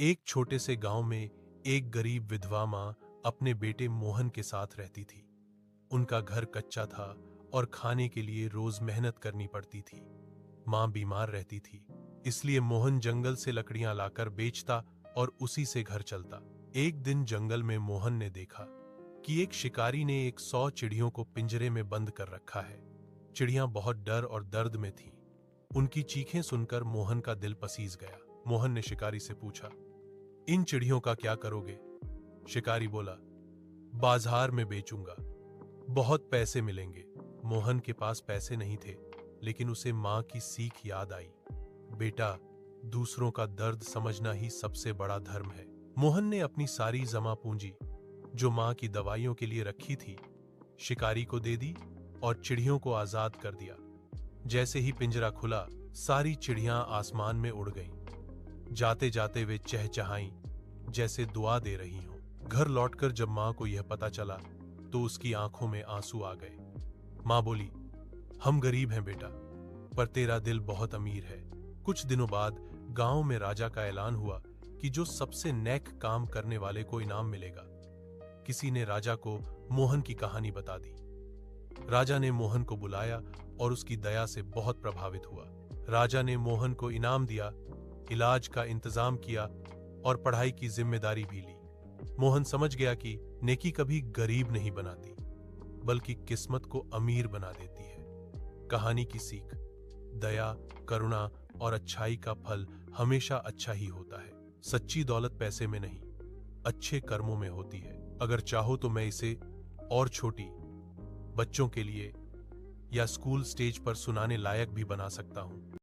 एक छोटे से गांव में एक गरीब विधवा मां अपने बेटे मोहन के साथ रहती थी। उनका घर कच्चा था और खाने के लिए रोज मेहनत करनी पड़ती थी। मां बीमार रहती थी, इसलिए मोहन जंगल से लकड़ियां लाकर बेचता और उसी से घर चलता। एक दिन जंगल में मोहन ने देखा कि एक शिकारी ने 100 चिड़ियों को पिंजरे में बंद कर रखा है। चिड़ियां बहुत डर और दर्द में थीं। उनकी चीखें सुनकर मोहन का दिल पसीज गया। मोहन ने शिकारी से पूछा, इन चिड़ियों का क्या करोगे? शिकारी बोला, बाजार में बेचूंगा, बहुत पैसे मिलेंगे। मोहन के पास पैसे नहीं थे, लेकिन उसे मां की सीख याद आई। बेटा, दूसरों का दर्द समझना ही सबसे बड़ा धर्म है। मोहन ने अपनी सारी जमा पूंजी, जो मां की दवाइयों के लिए रखी थी, शिकारी को दे दी और चिड़ियों को आजाद कर दिया। जैसे ही पिंजरा खुला, सारी चिड़ियां आसमान में उड़ गईं। जाते जाते वे चहचहाईं, जैसे दुआ दे रही हों। घर लौटकर जब मां को यह पता चला, तो उसकी आंखों में आंसू आ गए। मां बोली, हम गरीब हैं बेटा, पर तेरा दिल बहुत अमीर है। कुछ दिनों बाद गांव में राजा का ऐलान हुआ कि जो सबसे नेक काम करने वाले को इनाम मिलेगा। किसी ने राजा को मोहन की कहानी बता दी। राजा ने मोहन को बुलाया और उसकी दया से बहुत प्रभावित हुआ। राजा ने मोहन को इनाम दिया, इलाज का इंतजाम किया और पढ़ाई की जिम्मेदारी भी ली। मोहन समझ गया कि नेकी कभी गरीब नहीं बनाती, बल्कि किस्मत को अमीर बना देती है। कहानी की सीख: दया, करुणा और अच्छाई का फल हमेशा अच्छा ही होता है। सच्ची दौलत पैसे में नहीं, अच्छे कर्मों में होती है। अगर चाहो तो मैं इसे और छोटी, बच्चों के लिए या स्कूल स्टेज पर सुनाने लायक भी बना सकता हूं।